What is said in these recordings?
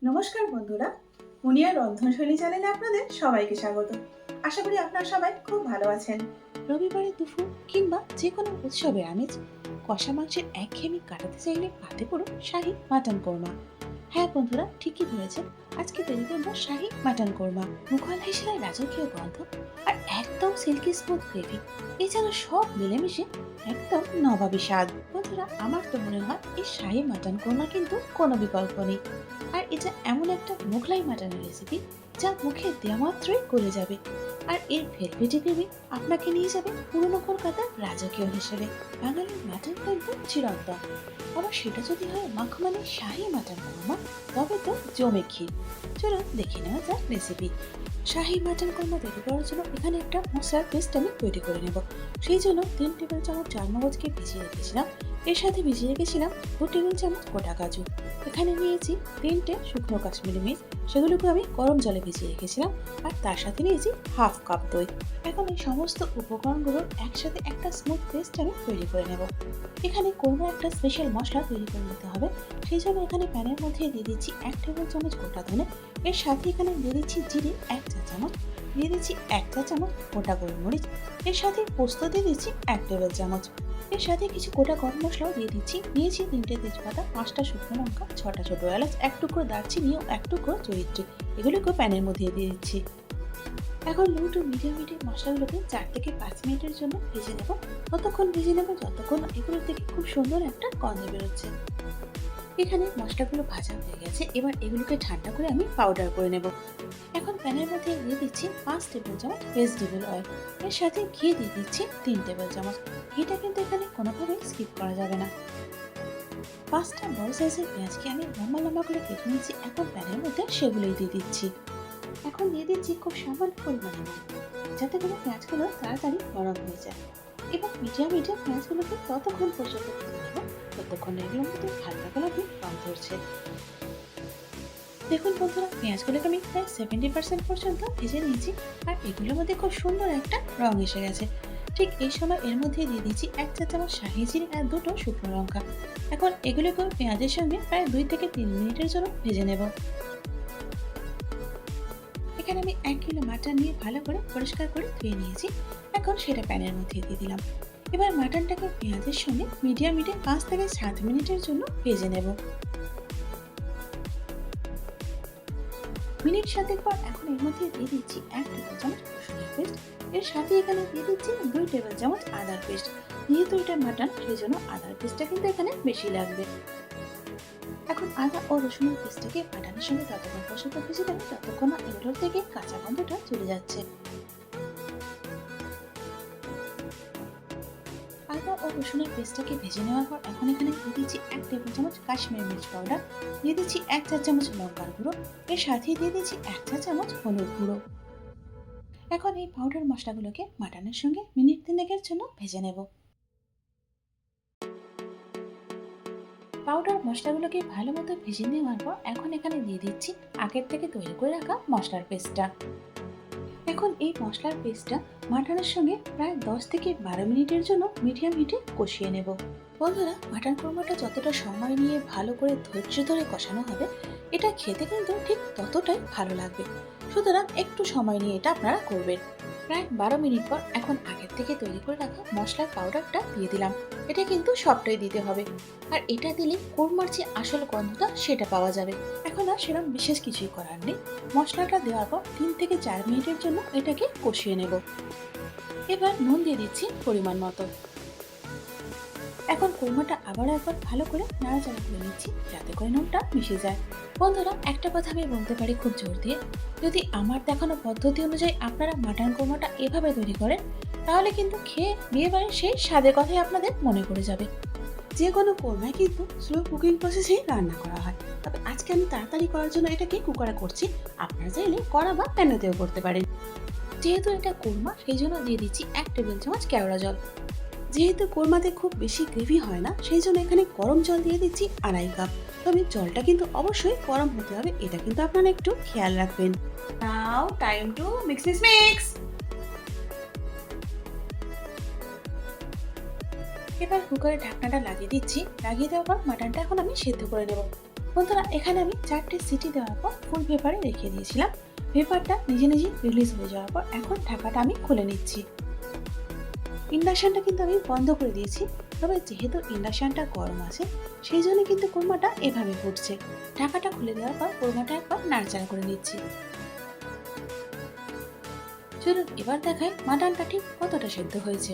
নমস্কার বন্ধুরা, মুনিয়া রন্ধনশৈলী চ্যানেলে আপনাদের সবাইকে স্বাগত। আশা করি আপনারা সবাই খুব ভালো আছেন। রবিবারের দুপুর কিংবা যে কোনো উৎসবের আমেজ কষা মাংসের একঘেয়েমি কাটাতে চাইলে পাতে পড়ুন শাহী মাটন কোরমা। হ্যাঁ বন্ধুরা, ঠিকই ধরেছেন, আজকে তৈরি করবো শাহী মাটন কোরমা। মুঘল হিসেবে রাজকীয় গন্ধ আর একদম সিল্কি স্মুথ গ্রেভি, এছাড়া সব মিলেমিশে একদম নবাবী স্বাদ। বন্ধুরা, আমার তো মনে হয় এই শাহী মাটন কোরমা কিন্তু কোনো বিকল্প নেই। আর এটা এমন একটা মোগলাই মাটনের রেসিপি যা মুখে দেওয়া মাত্রই গলে যাবে, আর এর ভেলভেটি গ্রেভি আপনাকে নিয়ে যাবে পুরনো কলকাতার রাজকীয় হিসেবে। বাঙালির মাটন কিন্তু চিরন্তন, আবার সেটা যদি হয় মাখমানি শাহী মাটন কোরমা, তবে তো জমে ক্ষীর। চলুন দেখে নেওয়া যাক রেসিপি। শাহী মাটন কোরমা তৈরি করার জন্য এখানে একটা মশলার পেস্ট আমি তৈরি করে নেব। সেই জন্য 3 টেবিল চামচ চারমগজকে ভিজিয়ে রেখেছিলাম, এর সাথে ভিজিয়ে রেখেছিলাম 2 টেবিল চামচ গোটা কাজু। এখানে নিয়েছি 3টে শুকনো কাশ্মীরি মির্চ, সেগুলোকে আমি গরম জলে ভিজিয়ে রেখেছিলাম, আর তার সাথে নিয়েছি হাফ কাপ দই। এখন এই সমস্ত উপকরণগুলোর একসাথে একটা স্মুথ পেস্ট আমি তৈরি করে নেব। এখানে কোনো একটা স্পেশাল মশলা তৈরি করে নিতে হবে, সেই জন্য এখানে প্যানের মধ্যে দিয়ে দিচ্ছি 1 টেবিল চামচ গোটা ধনে, এর সাথে এখানে দিয়ে দিচ্ছি জিরে 1 চা চামচ, দিয়ে দিচ্ছি 1 চা চামচ গোটা গোলমরিচ, এর সাথে পোস্ত দিয়ে দিচ্ছি 1 টেবিল চামচ, এর সাথে কিছু গোটা গরম মশলাও দিয়ে দিচ্ছি। নিয়েছি 3টে তেজপাতা, 5টা শুকনো লঙ্কা, 6টা ছোট এলাচ, 1 টুকরো দারচিনি ও 1 টুকরো জয়িত্রী, এগুলোকে প্যানের মধ্যে দিয়ে দিচ্ছি। এখন লো টু মিডিয়াম হিটে মশলাগুলোকে 4 থেকে 5 মিনিটের জন্য ভেজে নেব। ততক্ষণ ভেজে নেব যতক্ষণ এগুলো থেকে খুব সুন্দর একটা গন্ধ বেরোচ্ছে। এখানে মশলাগুলো ভাজা হয়ে গেছে, এবার এগুলোকে ঠান্ডা করে আমি পাউডার করে নেব। এখন প্যানের মধ্যে দিয়ে দিচ্ছি 5 টেবিল চামচ ভেজিটেবল অয়েল, এর সাথে ঘি দিয়ে দিচ্ছি 3 টেবিল চামচ। ঘিটা কিন্তু এখানে কোনোভাবেই স্কিপ করা যাবে না। 5টা বড় সাইজের পেঁয়াজকে আমি লম্বা লম্বা করে কেটে নিয়েছি, এখন প্যানের মধ্যে সেগুলোই দিয়ে দিচ্ছি। এখন দিয়ে দিচ্ছি খুব সামান্য পরিমাণে নুন, যাতে করে পেঁয়াজগুলো তাড়াতাড়ি নরম হয়ে যায়। এবং মিডিয়াম পেঁয়াজগুলোকে ততক্ষণ পর্যন্ত ভেজে নেব যতক্ষণ এগুলোর মধ্যে হালকা গোলাপি রং ধরছে। দেখুন বন্ধুরা, পেঁয়াজগুলোকে আমি প্রায় 70% পর্যন্ত ভেজে নিয়েছি, আর এগুলোর মধ্যে খুব সুন্দর একটা রং এসে গেছে। ঠিক এই সময় এর মধ্যে দিয়ে দিচ্ছি 1 চা চামচ শাহি জিরে আর 2টো শুকনো লঙ্কা। এখন এগুলোকে পেঁয়াজের সঙ্গে প্রায় 2 থেকে 3 মিনিটের জন্য ভেজে নেব। এখানে আমি 1 কিলো মাটন নিয়ে ভালো করে পরিষ্কার করে ধুয়ে নিয়েছি, এখন সেটা প্যানের মধ্যে দিয়ে দিলাম। এবার মাটনটাকে পেঁয়াজের সঙ্গে মিডিয়াম হিটে 5 থেকে 7 মিনিটের জন্য ভেজে নেব। মিনিট 7 পর এখন এর মধ্যে দিয়ে দিচ্ছি 1 টেবিল চামচ রসুনের পেস্ট, এর সাথে এখানে দিয়ে দিচ্ছি 2 টেবিল চামচ আদার পেস্ট। যেহেতু এটা মাটন, সেই জন্য আদার পেস্টটা কিন্তু এখানে বেশি লাগবে। এখন আদা ও রসুনের পেস্টটাকে মাটনের সঙ্গে ততক্ষণ কষাতে ভেজে দেবো যতক্ষণ না এগুলোর থেকে কাঁচা গন্ধটা চলে যাচ্ছে। আদা ও রসুনের পেস্টটাকে ভেজে নেওয়ার পর এখন এখানে দিয়ে দিচ্ছি 1 টেবিল চামচ কাশ্মীরি মির্চ পাউডার, দিয়ে দিচ্ছি 1 চা চামচ লঙ্কার গুঁড়ো, এর সাথে দিয়ে দিচ্ছি 1 চা চামচ হলুদ গুঁড়ো। এখন এই পাউডার মশলাগুলোকে মাটনের সঙ্গে মিনিট 3 জন্য ভেজে নেব। পাউডার মশলাগুলোকে ভালো মতো ভেজে নেওয়ার পর এখন এখানে দিয়ে দিচ্ছি আগের থেকে তৈরি করে রাখা মশলার পেস্টটা। এখন এই মশলার পেস্টটা মাটনের সঙ্গে প্রায় 10 থেকে 12 মিনিটের জন্য মিডিয়াম হিটে কষিয়ে নেব। বন্ধুরা, মাটন কোরমাটা যতটা সময় নিয়ে ভালো করে ধৈর্য ধরে কষানো হবে, এটা খেতে কিন্তু ঠিক ততটাই ভালো লাগবে। সুতরাং একটু সময় নিয়ে এটা আপনারা করবেন। প্রায় 12 মিনিট পর এখন আগের থেকে তৈরি করে রাখা মশলার পাউডারটা দিয়ে দিলাম। এটা কিন্তু সবটাই দিতে হবে, আর এটা দিলে কোরমার যে আসল গন্ধটা সেটা পাওয়া যাবে। এখন আর সেরকম বিশেষ কিছুই করার নেই। মশলাটা দেওয়ার পর 3 থেকে 4 মিনিটের জন্য এটাকে কষিয়ে নেব। এবার নুন দিয়ে দিচ্ছি পরিমাণ মতো। এখন কোরমাটা আবার একবার ভালো করে নাড়াচাড়া করে নিচ্ছি, যাতে করে নুনটা মিশে যায়। বন্ধুরা, একটা কথা আমি বলতে পারি খুব জোর দিয়ে, যদি আমার দেখানো পদ্ধতি অনুযায়ী আপনারা মাটন কোরমাটা এভাবে তৈরি করেন, তাহলে কিন্তু খেয়ে বিয়েবাড়ির সেই স্বাদের কথাই আপনাদের মনে পড়ে যাবে। যে কোনো কোরমায় কিন্তু স্লো কুকিং প্রসেসেই রান্না করা হয়, তবে আজকে আমি তাড়াতাড়ি করার জন্য এটাকে কুকারে করছি। আপনারা চাইলে কড়া বা প্যানেতেও করতে পারেন। যেহেতু এটা কোরমা, সেই জন্য দিয়ে দিচ্ছি 1 টেবিল চামচ কেওড়া জল। যেহেতু কোরমাতে খুব বেশি গ্রেভি হয় না, সেই জন্য এখানে গরম জল দিয়ে দিচ্ছি 2.5 কাপ। তবে জলটা কিন্তু অবশ্যই গরম হতে হবে, এটা কিন্তু আপনারা একটু খেয়াল রাখবেন। নাও টাইম টু মিক্স। এবার কুকারের ঢাকনাটা লাগিয়ে দিচ্ছি। লাগিয়ে দেওয়ার পর মাটনটা এখন আমি সেদ্ধ করে নেব। বন্ধুরা এখানে আমি 4টে সিটি দেওয়ার পর ফুল পেপারে রেখে দিয়েছিলাম। পেপারটা নিজে নিজে রিলিজ হয়ে যাওয়ার পর এখন ঢাকাটা আমি খুলে নিচ্ছি। ইন্ডাকশনটা কিন্তু আমি বন্ধ করে দিয়েছি, তবে যেহেতু ইন্ডাকশনটা গরম আছে সেই জন্য কিন্তু কোরমাটা এভাবে ফুটছে। ঢাকাটা খুলে দেওয়ার পর কোরমাটা একবার নাড়াচাড়া করে নিচ্ছি। চলুন এবার দেখাই মাটনটা ঠিক কতটা সেদ্ধ হয়েছে।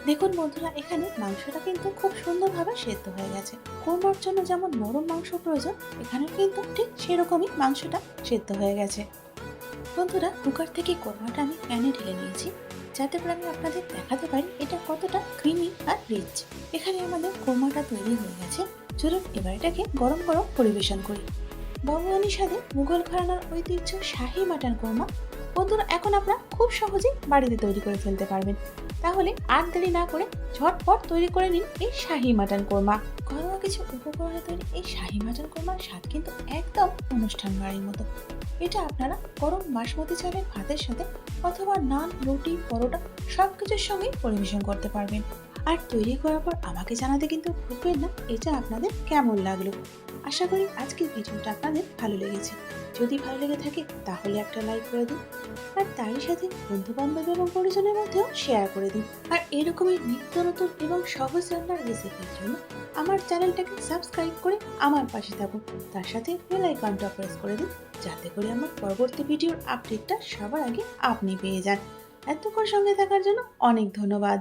দেখুন বন্ধুরা এখানে মাংসটা কিন্তু খুব সুন্দরভাবে সেদ্ধ হয়ে গেছে। কোরমার জন্য যেমন নরম মাংস প্রয়োজন, এখানে কিন্তু ঠিক সেরকমই মাংসটা সেদ্ধ হয়ে গেছে। বন্ধুরা কুকার থেকে কোরমাটা আমি প্যানে ঢেলে নিয়েছি, যাতে করে আমি আপনাদের দেখাতে পারি এটা কতটা ক্রিমি আর রিচ। এখানে আমাদের কোরমাটা তৈরি হয়ে গেছে। চলুন এবার এটাকে গরম গরম পরিবেশন করি। বঙ্গালী স্বাদে মুঘল ঘরানার ঐতিহ্য শাহী মাটন কোরমা বন্ধুরা এখন আপনারা খুব সহজেই বাড়িতে তৈরি করে ফেলতে পারবেন। তাহলে আর দেরি না করে ঝটপট তৈরি করে নিন এই শাহী মাটন কোরমা। ঘরোয়া কিছু উপকরণে তৈরি এই শাহী মাটন কোরমার স্বাদ কিন্তু একদম অনুষ্ঠান বাড়ির মতো। এটা আপনারা গরম বাসমতি চালের ভাতের সাথে অথবা নান, রুটি, পরোটা সবকিছুর সঙ্গেই পরিবেশন করতে পারবেন। আর তৈরি করার পর আমাকে জানাতে কিন্তু ভুলবেন না এটা আপনাদের কেমন লাগলো। আশা করি আজকের ভিডিওটা আপনাদের ভালো লেগেছে। যদি ভালো লেগে থাকে তাহলে একটা লাইক করে দিন, আর তারই সাথে বন্ধু বান্ধব এবং পরিজনের মধ্যেও শেয়ার করে দিন। আর এরকমই নিত্য নতুন এবং সহজ রান্নার রেসিপির জন্য আমার চ্যানেলটাকে সাবস্ক্রাইব করে আমার পাশে থাকুন। তার সাথে বেল আইকনটা প্রেস করে দিন, যাতে করে আমার পরবর্তী ভিডিওর আপডেটটা সবার আগে আপনি পেয়ে যান। এতক্ষণ সঙ্গে থাকার জন্য অনেক ধন্যবাদ।